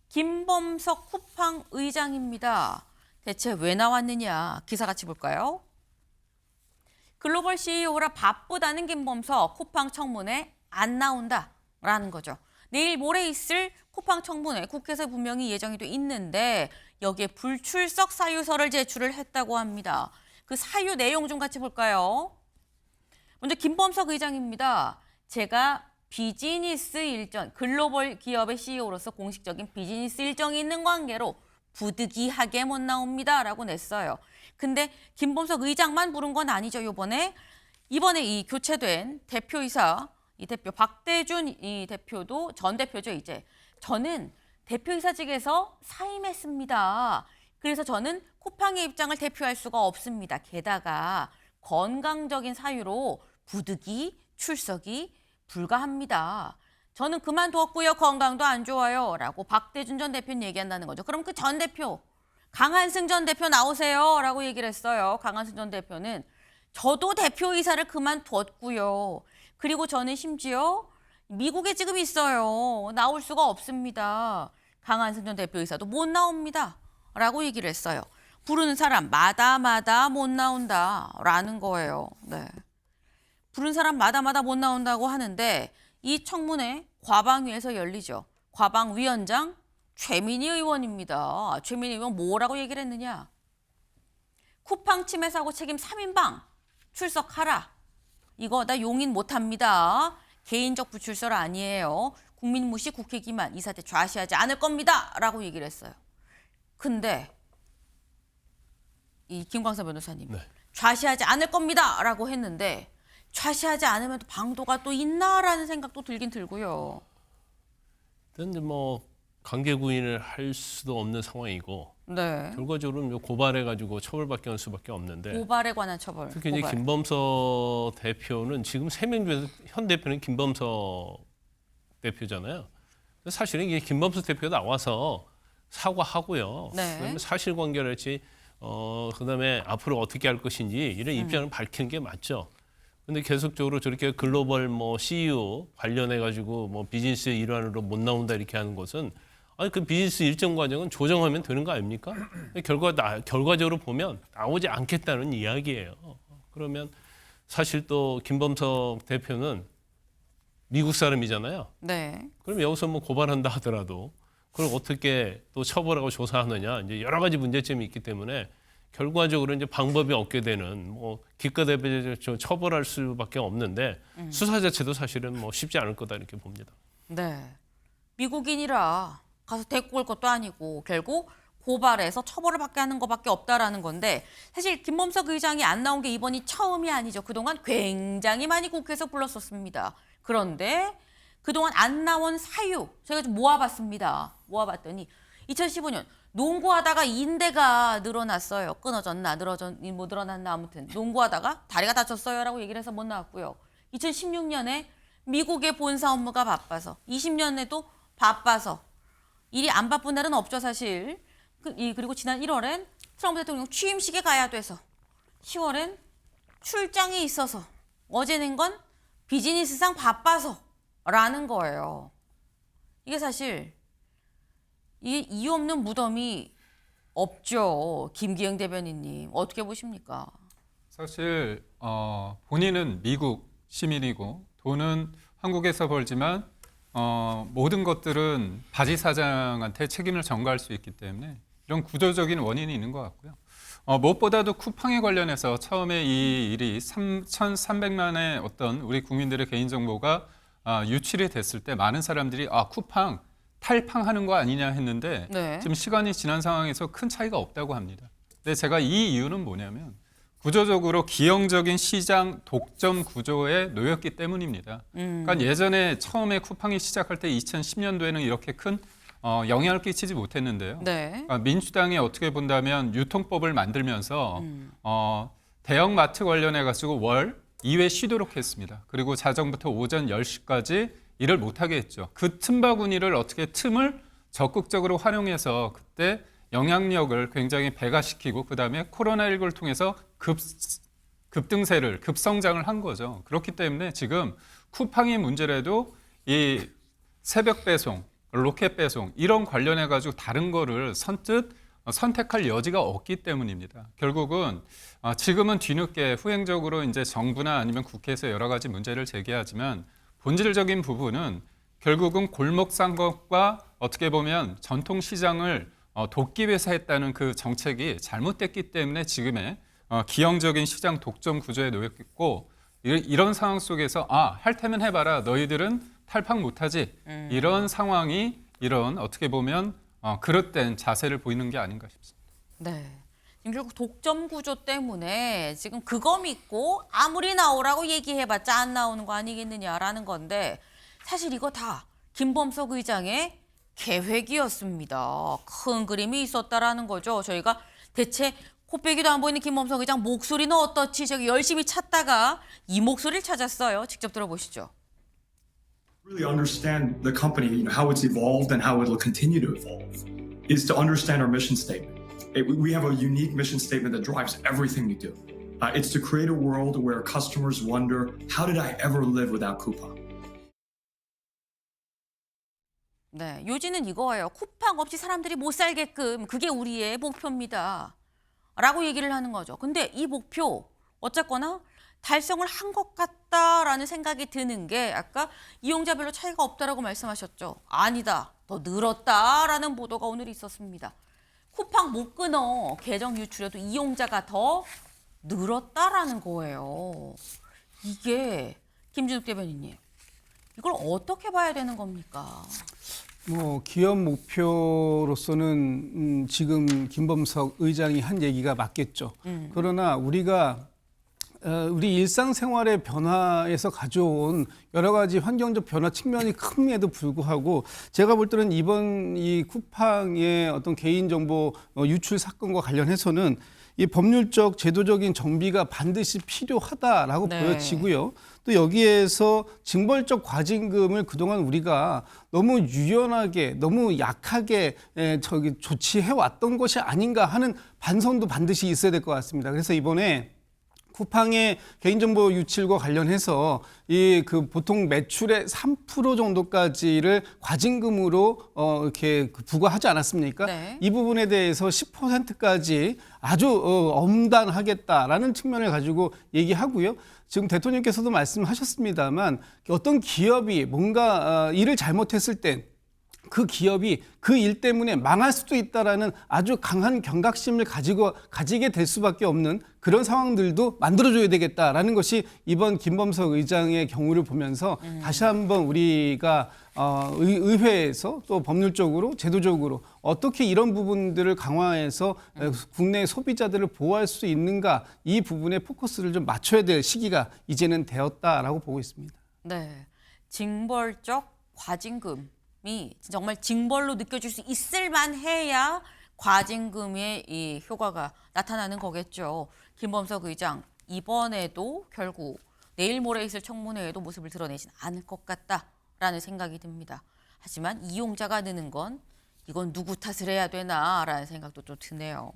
김범석 쿠팡 의장입니다. 대체 왜 나왔느냐? 기사 같이 볼까요? 글로벌 CEO라 바쁘다는 김범석 쿠팡 청문회 안 나온다라는 거죠. 내일 모레 있을 쿠팡 청문회 국회에서 분명히 예정이 돼 있는데 여기에 불출석 사유서를 제출을 했다고 합니다. 그 사유 내용 좀 같이 볼까요? 먼저 김범석 의장입니다. 제가 비즈니스 일정, 글로벌 기업의 CEO로서 공식적인 비즈니스 일정이 있는 관계로 부득이하게 못 나옵니다라고 냈어요. 근데 김범석 의장만 부른 건 아니죠. 이번에 이 교체된 대표이사, 이 대표 박대준 이 대표도 전 대표죠. 이제 저는 대표이사직에서 사임했습니다. 그래서 저는 쿠팡의 입장을 대표할 수가 없습니다. 게다가 건강적인 사유로 부득이 출석이 불가합니다. 저는 그만뒀고요. 건강도 안 좋아요. 라고 박대준 전 대표는 얘기한다는 거죠. 그럼 그 전 대표, 강한승 전 대표 나오세요. 라고 얘기를 했어요. 강한승 전 대표는 저도 대표이사를 그만뒀고요. 그리고 저는 심지어 미국에 지금 있어요. 나올 수가 없습니다. 강한승 전 대표이사도 못 나옵니다. 라고 얘기를 했어요. 부르는 사람마다 못 나온다라는 거예요. 네. 부른 사람마다 못 나온다고 하는데 이 청문회 과방위에서 열리죠. 과방위원장 최민희 의원입니다. 최민희 의원 뭐라고 얘기를 했느냐. 쿠팡 침해 사고 책임 3인방 출석하라. 이거 나 용인 못합니다. 개인적 부출설 아니에요. 국민 무시 국회 기만 이 사태 좌시하지 않을 겁니다. 라고 얘기를 했어요. 근데 이 김광석 변호사님 좌시하지 않을 겁니다. 라고 했는데 좌시하지 않으면 또 방도가 또 있나라는 생각도 들긴 들고요. 근데 뭐 관계 구인을 할 수도 없는 상황이고 네. 결과적으로 고발해가지고 처벌받게 수밖에 없는데 고발에 관한 처벌. 특히 이제 김범석 대표는 지금 3명 중에서 현 대표는 김범석 대표잖아요. 사실은 이게 김범석 대표가 나와서 사과하고요. 네. 사실관계를 했지. 그다음에 앞으로 어떻게 할 것인지 이런 입장을 밝히는 게 맞죠. 근데 계속적으로 저렇게 글로벌 CEO 관련해 가지고 비즈니스 일환으로 못 나온다 이렇게 하는 것은 아니 그 비즈니스 일정 과정은 조정하면 되는 거 아닙니까? 결과적으로 보면 나오지 않겠다는 이야기예요. 그러면 사실 또 김범석 대표는 미국 사람이잖아요. 네. 그럼 여기서 고발한다 하더라도 그걸 어떻게 또 처벌하고 조사하느냐 이제 여러 가지 문제점이 있기 때문에 결과적으로 이제 방법이 없게 되는 기껏 해서 처벌할 수밖에 없는데 수사 자체도 사실은 쉽지 않을 거다 이렇게 봅니다. 네. 미국인이라 가서 데리고 올 것도 아니고 결국 고발해서 처벌을 받게 하는 것밖에 없다라는 건데 사실 김범석 의장이 안 나온 게 이번이 처음이 아니죠. 그동안 굉장히 많이 국회에서 불렀었습니다. 그런데 그동안 안 나온 사유 제가 좀 모아봤습니다. 모아봤더니 2015년 농구하다가 인대가 늘어났어요. 끊어졌나 늘어났나 아무튼 농구하다가 다리가 다쳤어요라고 얘기를 해서 못 나왔고요. 2016년에 미국의 본사 업무가 바빠서 20년에도 바빠서 일이 안 바쁜 날은 없죠 사실. 그리고 지난 1월엔 트럼프 대통령 취임식에 가야 돼서 10월엔 출장이 있어서 어제 낸 건 비즈니스상 바빠서라는 거예요. 이게 사실 이유 없는 무덤이 없죠. 김기영 대변인님 어떻게 보십니까? 사실 본인은 미국 시민이고 돈은 한국에서 벌지만 모든 것들은 바지 사장한테 책임을 전가할 수 있기 때문에 이런 구조적인 원인이 있는 것 같고요. 무엇보다도 쿠팡에 관련해서 처음에 이 일이 1,300만의 어떤 우리 국민들의 개인정보가 유출이 됐을 때 많은 사람들이 쿠팡 탈팡하는 거 아니냐 했는데 네. 지금 시간이 지난 상황에서 큰 차이가 없다고 합니다. 근데 제가 이 이유는 뭐냐면 구조적으로 기형적인 시장 독점 구조에 놓였기 때문입니다. 그러니까 예전에 처음에 쿠팡이 시작할 때 2010년도에는 이렇게 큰 영향을 끼치지 못했는데요. 네. 그러니까 민주당이 어떻게 본다면 유통법을 만들면서 대형마트 관련해 가지고 월 2회 쉬도록 했습니다. 그리고 자정부터 오전 10시까지 일을 못하게 했죠. 그 틈바구니를 어떻게 틈을 적극적으로 활용해서 그때 영향력을 굉장히 배가시키고 그다음에 코로나19를 통해서 급등세를 급성장을 한 거죠. 그렇기 때문에 지금 쿠팡이 문제라도 이 새벽 배송 로켓 배송 이런 관련해 가지고 다른 거를 선뜻 선택할 여지가 없기 때문입니다. 결국은 지금은 뒤늦게 후행적으로 이제 정부나 아니면 국회에서 여러 가지 문제를 제기하지만 본질적인 부분은 결국은 골목 상권과 어떻게 보면 전통 시장을 돕기 위해서 했다는 그 정책이 잘못됐기 때문에 지금의 기형적인 시장 독점 구조에 놓였고 이런 상황 속에서 할 테면 해봐라 너희들은 탈팍 못하지 이런 상황이 이런 어떻게 보면 그릇된 자세를 보이는 게 아닌가 싶습니다. 네. 지금 결국 독점 구조 때문에 지금 그거 믿고 아무리 나오라고 얘기해봤자 안 나오는 거 아니겠느냐라는 건데 사실 이거 다 김범석 의장의 계획이었습니다. 큰 그림이 있었다라는 거죠. 저희가 대체 코빼기도 안 보이는 김범석 의장 목소리는 어떻지? 저기 열심히 찾다가 이 목소리를 찾았어요. 직접 들어보시죠. Really understand the company, how it's evolved and how it will continue to evolve, is to understand our mission statement. We have a unique mission statement that drives everything we do. It's to create a world where customers wonder, how did I ever live without 쿠팡? 네, 요지는 이거예요. 쿠팡 없이 사람들이 못 살게끔 그게 우리의 목표입니다. 라고 얘기를 하는 거죠. 근데 이 목표 어쨌거나 달성을 한 것 같다라는 생각이 드는 게 아까 이용자별로 차이가 없다라고 말씀하셨죠. 아니다. 더 늘었다라는 보도가 오늘 있었습니다. 쿠팡 못 끊어 계정 유출에도 이용자가 더 늘었다라는 거예요. 이게 김진욱 대변인님. 이걸 어떻게 봐야 되는 겁니까? 기업 목표로서는 지금 김범석 의장이 한 얘기가 맞겠죠. 그러나 우리가 우리 일상생활의 변화에서 가져온 여러 가지 환경적 변화 측면이 큼에도 불구하고 제가 볼 때는 이번 이 쿠팡의 어떤 개인정보 유출 사건과 관련해서는 이 법률적 제도적인 정비가 반드시 필요하다라고 네. 보여지고요. 또 여기에서 징벌적 과징금을 그동안 우리가 너무 유연하게 너무 약하게 조치해 왔던 것이 아닌가 하는 반성도 반드시 있어야 될 것 같습니다. 그래서 이번에 쿠팡의 개인정보 유출과 관련해서 보통 매출의 3% 정도까지를 과징금으로 이렇게 부과하지 않았습니까? 네. 이 부분에 대해서 10%까지 아주 엄단하겠다라는 측면을 가지고 얘기하고요. 지금 대통령께서도 말씀하셨습니다만 어떤 기업이 뭔가 일을 잘못했을 때 그 기업이 그 일 때문에 망할 수도 있다라는 아주 강한 경각심을 가지게 될 수밖에 없는 그런 상황들도 만들어줘야 되겠다라는 것이 이번 김범석 의장의 경우를 보면서 다시 한번 우리가 의회에서 또 법률적으로 제도적으로 어떻게 이런 부분들을 강화해서 국내 소비자들을 보호할 수 있는가 이 부분에 포커스를 좀 맞춰야 될 시기가 이제는 되었다라고 보고 있습니다. 네, 징벌적 과징금이 정말 징벌로 느껴질 수 있을 만해야 과징금의 이 효과가 나타나는 거겠죠. 김범석 의장 이번에도 결국 내일 모레 있을 청문회에도 모습을 드러내진 않을 것 같다라는 생각이 듭니다. 하지만 이용자가 느는 건 이건 누구 탓을 해야 되나라는 생각도 좀 드네요.